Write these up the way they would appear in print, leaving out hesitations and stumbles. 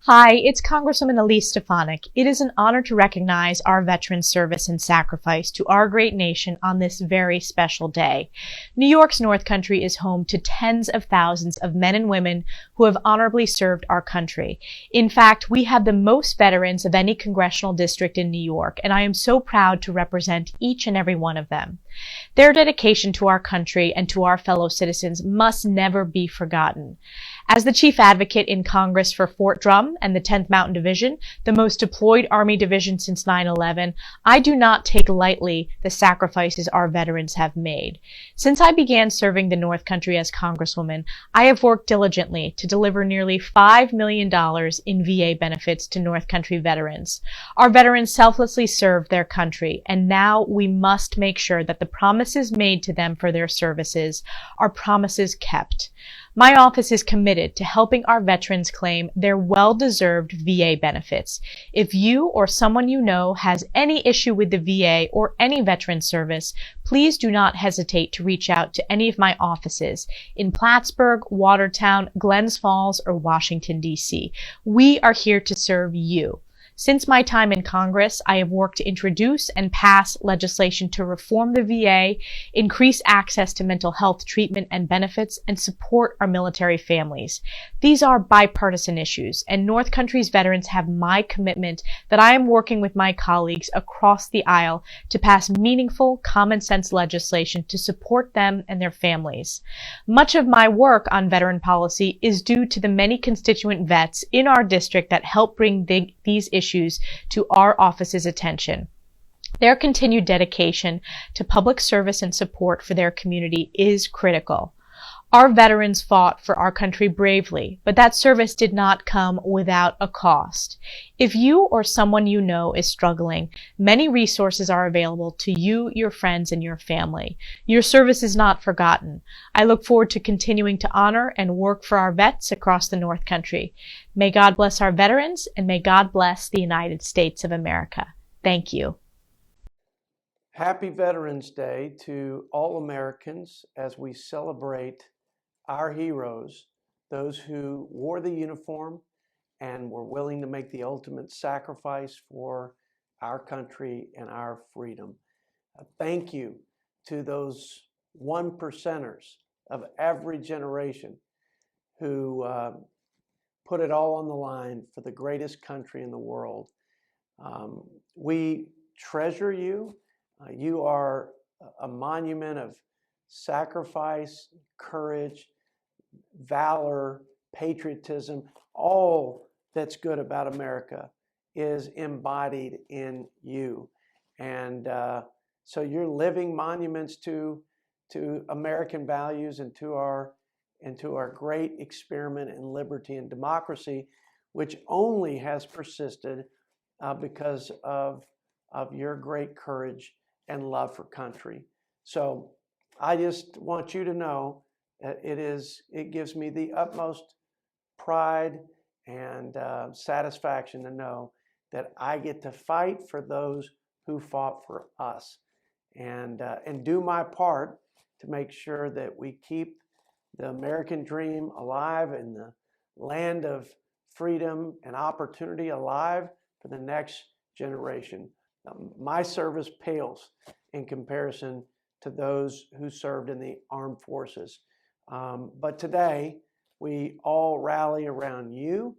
Hi, it's Congresswoman Elise Stefanik. It is an honor to recognize our veterans' service and sacrifice to our great nation on this very special day. New York's North Country is home to tens of thousands of men and women who have honorably served our country. In fact, we have the most veterans of any congressional district in New York, and I am so proud to represent each and every one of them. Their dedication to our country and to our fellow citizens must never be forgotten. As the chief advocate in Congress for Fort Drum and the 10th Mountain Division, the most deployed Army division since 9/11, I do not take lightly the sacrifices our veterans have made. Since I began serving the North Country as Congresswoman, I have worked diligently to deliver nearly $5 million in VA benefits to North Country veterans. Our veterans selflessly served their country, and now we must make sure that the promises made to them for their services are promises kept. My office is committed to helping our veterans claim their well-deserved VA benefits. If you or someone you know has any issue with the VA or any veteran service, please do not hesitate to reach out to any of my offices in Plattsburgh, Watertown, Glens Falls, or Washington, D.C. We are here to serve you. Since my time in Congress, I have worked to introduce and pass legislation to reform the VA, increase access to mental health treatment and benefits, and support our military families. These are bipartisan issues, and North Country's veterans have my commitment that I am working with my colleagues across the aisle to pass meaningful, common-sense legislation to support them and their families. Much of my work on veteran policy is due to the many constituent vets in our district that help bring these issues to our office's attention. Their continued dedication to public service and support for their community is critical. Our veterans fought for our country bravely, but that service did not come without a cost. If you or someone you know is struggling, many resources are available to you, your friends, and your family. Your service is not forgotten. I look forward to continuing to honor and work for our vets across the North Country. May God bless our veterans, and may God bless the United States of America. Thank you. Happy Veterans Day to all Americans as we celebrate our heroes, those who wore the uniform and were willing to make the ultimate sacrifice for our country and our freedom. Thank you to those 1%ers of every generation who put it all on the line for the greatest country in the world. We treasure you. You are a monument of sacrifice, courage, valor, patriotism. All that's good about America is embodied in you. And so you're living monuments to American values and to our great experiment in liberty and democracy, which only has persisted because of your great courage and love for country. So I just want you to know that it gives me the utmost pride and satisfaction to know that I get to fight for those who fought for us, and do my part to make sure that we keep the American dream alive and the land of freedom and opportunity alive for the next generation. My service pales in comparison to those who served in the armed forces. But today, we all rally around you,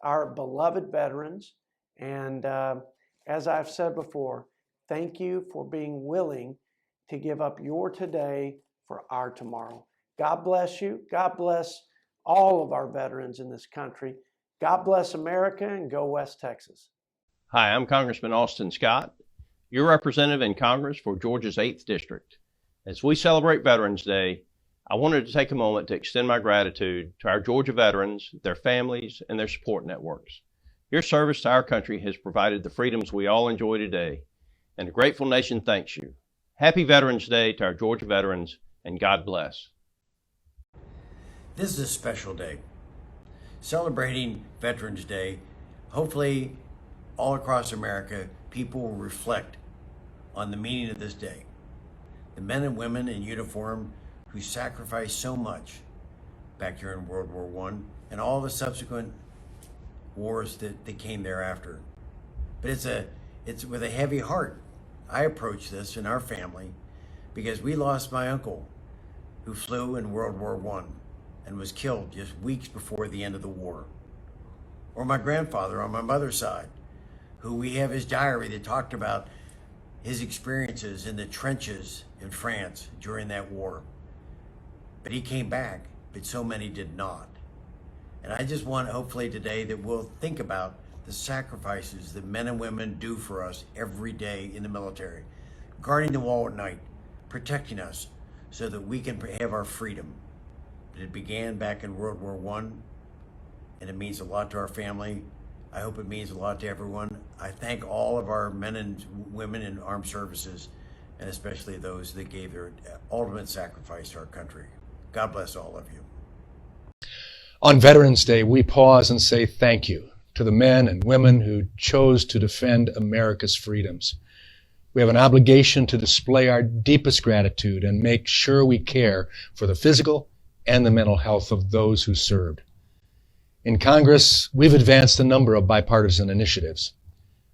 our beloved veterans. And as I've said before, thank you for being willing to give up your today for our tomorrow. God bless you. God bless all of our veterans in this country. God bless America, and go West Texas. Hi, I'm Congressman Austin Scott, your representative in Congress for Georgia's 8th District. As we celebrate Veterans Day, I wanted to take a moment to extend my gratitude to our Georgia veterans, their families, and their support networks. Your service to our country has provided the freedoms we all enjoy today, and a grateful nation thanks you. Happy Veterans Day to our Georgia veterans, and God bless. This is a special day, celebrating Veterans Day. Hopefully, all across America, people will reflect on the meaning of this day. The men and women in uniform who sacrificed so much back here in World War I and all the subsequent wars that came thereafter. But it's with a heavy heart I approach this in our family, because we lost my uncle who flew in World War I and was killed just weeks before the end of the war. Or my grandfather on my mother's side, who we have his diary that talked about his experiences in the trenches in France during that war. But he came back, but so many did not. And I just want, hopefully today, that we'll think about the sacrifices that men and women do for us every day in the military, guarding the wall at night, protecting us so that we can have our freedom. It began back in World War I, and it means a lot to our family. I hope it means a lot to everyone. I thank all of our men and women in armed services, and especially those that gave their ultimate sacrifice to our country. God bless all of you. On Veterans Day, we pause and say thank you to the men and women who chose to defend America's freedoms. We have an obligation to display our deepest gratitude and make sure we care for the physical and the mental health of those who served. In Congress, we've advanced a number of bipartisan initiatives.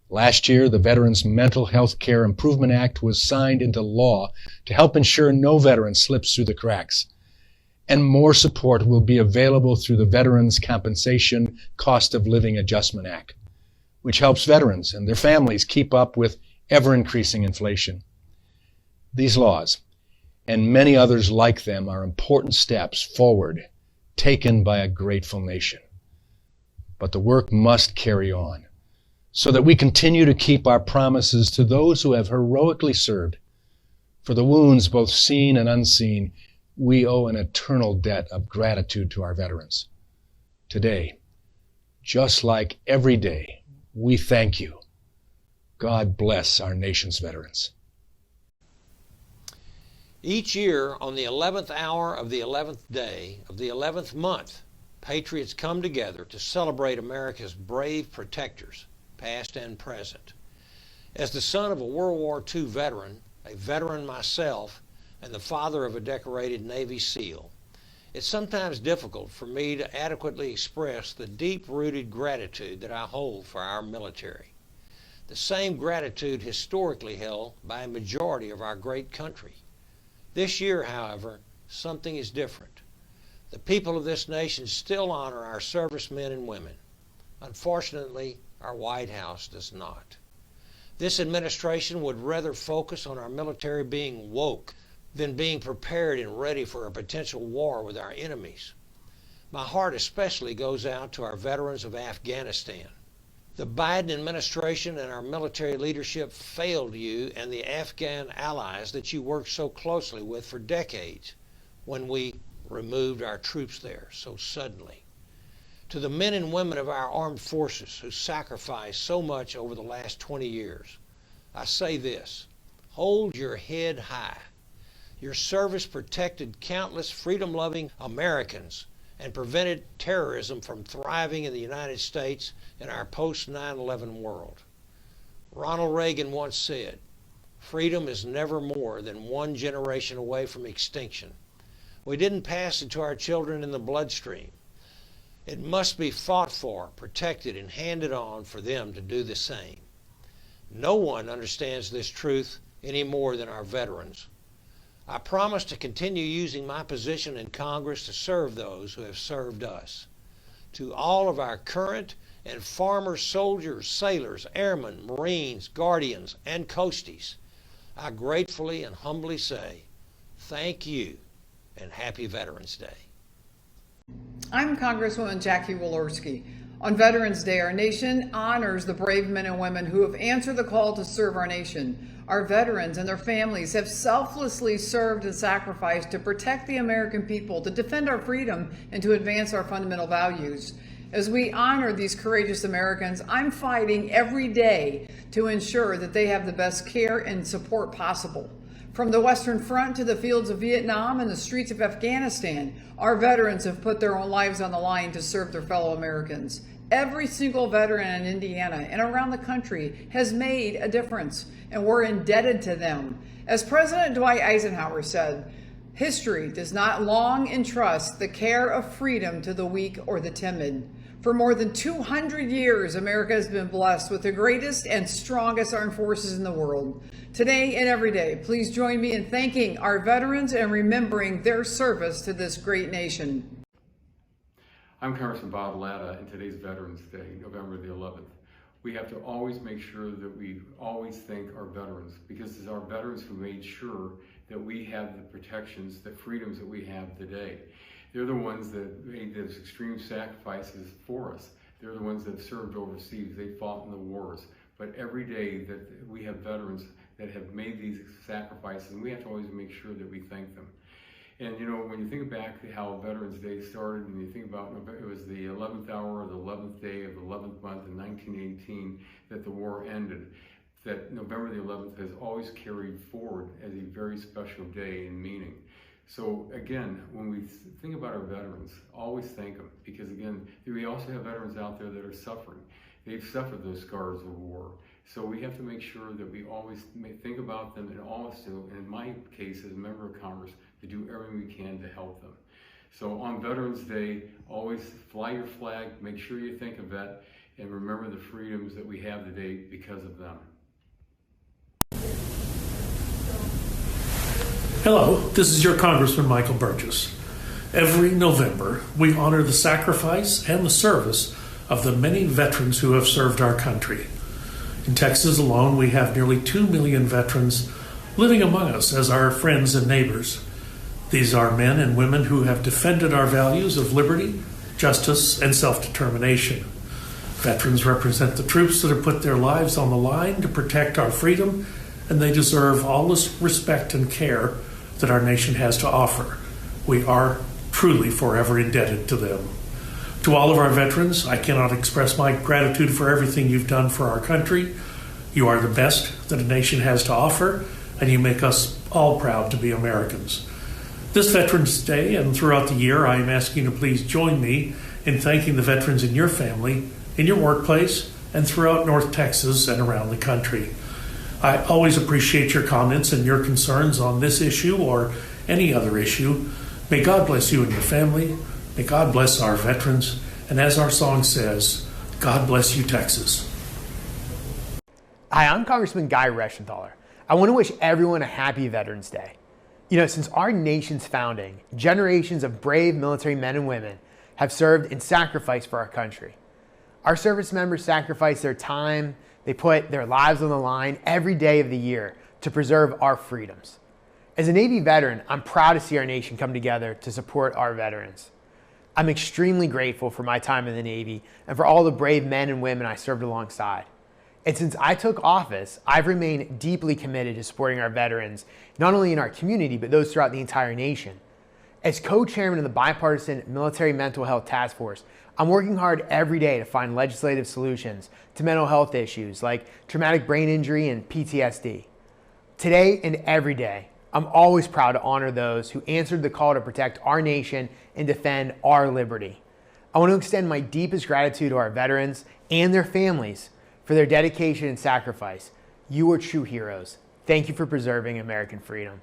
Last year, the Veterans Mental Health Care Improvement Act was signed into law to help ensure no veteran slips through the cracks. And more support will be available through the Veterans Compensation Cost of Living Adjustment Act, which helps veterans and their families keep up with ever-increasing inflation. These laws, and many others like them, are important steps forward taken by a grateful nation. But the work must carry on so that we continue to keep our promises to those who have heroically served. For the wounds, both seen and unseen, we owe an eternal debt of gratitude to our veterans. Today, just like every day, we thank you. God bless our nation's veterans. Each year, on the 11th hour of the 11th day of the 11th month, patriots come together to celebrate America's brave protectors, past and present. As the son of a World War II veteran, a veteran myself, and the father of a decorated Navy SEAL, it's sometimes difficult for me to adequately express the deep-rooted gratitude that I hold for our military. The same gratitude historically held by a majority of our great country. This year, however, something is different. The people of this nation still honor our servicemen and women. Unfortunately, our White House does not. This administration would rather focus on our military being woke than being prepared and ready for a potential war with our enemies. My heart especially goes out to our veterans of Afghanistan. The Biden administration and our military leadership failed you and the Afghan allies that you worked so closely with for decades when we removed our troops there so suddenly. To the men and women of our armed forces who sacrificed so much over the last 20 years, I say this: hold your head high. Your service protected countless freedom-loving Americans and prevented terrorism from thriving in the United States and our post-9/11 world. Ronald Reagan once said, "Freedom is never more than one generation away from extinction." We didn't pass it to our children in the bloodstream. It must be fought for, protected, and handed on for them to do the same. No one understands this truth any more than our veterans. I promise to continue using my position in Congress to serve those who have served us. To all of our current and former soldiers, sailors, airmen, Marines, Guardians, and Coasties, I gratefully and humbly say, thank you and happy Veterans Day. I'm Congresswoman Jackie Walorski. On Veterans Day, our nation honors the brave men and women who have answered the call to serve our nation. Our veterans and their families have selflessly served and sacrificed to protect the American people, to defend our freedom, and to advance our fundamental values. As we honor these courageous Americans, I'm fighting every day to ensure that they have the best care and support possible. From the Western Front to the fields of Vietnam and the streets of Afghanistan, our veterans have put their own lives on the line to serve their fellow Americans. Every single veteran in Indiana and around the country has made a difference, and we're indebted to them. As President Dwight Eisenhower said, history does not long entrust the care of freedom to the weak or the timid. For more than 200 years, America has been blessed with the greatest and strongest armed forces in the world. Today and every day, please join me in thanking our veterans and remembering their service to this great nation. I'm Congressman Bob Latta, and today's Veterans Day, November the 11th. We have to always make sure that we always thank our veterans, because it's our veterans who made sure that we have the protections, the freedoms that we have today. They're the ones that made those extreme sacrifices for us. They're the ones that have served overseas. They fought in the wars. But every day that we have veterans that have made these sacrifices, and we have to always make sure that we thank them. And you know, when you think back to how Veterans Day started, and you think about it was the 11th hour or the 11th day of the 11th month in 1918 that the war ended, that November the 11th has always carried forward as a very special day in meaning. So again, when we think about our veterans, always thank them, because again, we also have veterans out there that are suffering. They've suffered those scars of war. So we have to make sure that we always think about them, and also, in my case as a member of Congress, to do everything we can to help them. So on Veterans Day, always fly your flag, make sure you think of that, and remember the freedoms that we have today because of them. Hello, this is your Congressman Michael Burgess. Every November, we honor the sacrifice and the service of the many veterans who have served our country. In Texas alone, we have nearly 2 million veterans living among us as our friends and neighbors. These are men and women who have defended our values of liberty, justice, and self-determination. Veterans represent the troops that have put their lives on the line to protect our freedom, and they deserve all the respect and care that our nation has to offer. We are truly forever indebted to them. To all of our veterans, I cannot express my gratitude for everything you've done for our country. You are the best that a nation has to offer, and you make us all proud to be Americans. This Veterans Day and throughout the year, I am asking you to please join me in thanking the veterans in your family, in your workplace, and throughout North Texas and around the country. I always appreciate your comments and your concerns on this issue or any other issue. May God bless you and your family. May God bless our veterans. And as our song says, God bless you, Texas. Hi, I'm Congressman Guy Reschenthaler. I want to wish everyone a happy Veterans Day. You know, since our nation's founding, generations of brave military men and women have served and sacrificed for our country. Our service members sacrifice their time, they put their lives on the line every day of the year to preserve our freedoms. As a Navy veteran, I'm proud to see our nation come together to support our veterans. I'm extremely grateful for my time in the Navy and for all the brave men and women I served alongside. And since I took office, I've remained deeply committed to supporting our veterans, not only in our community, but those throughout the entire nation. As co-chairman of the Bipartisan Military Mental Health Task Force, I'm working hard every day to find legislative solutions to mental health issues like traumatic brain injury and PTSD. Today and every day, I'm always proud to honor those who answered the call to protect our nation and defend our liberty. I want to extend my deepest gratitude to our veterans and their families for their dedication and sacrifice. You are true heroes. Thank you for preserving American freedom.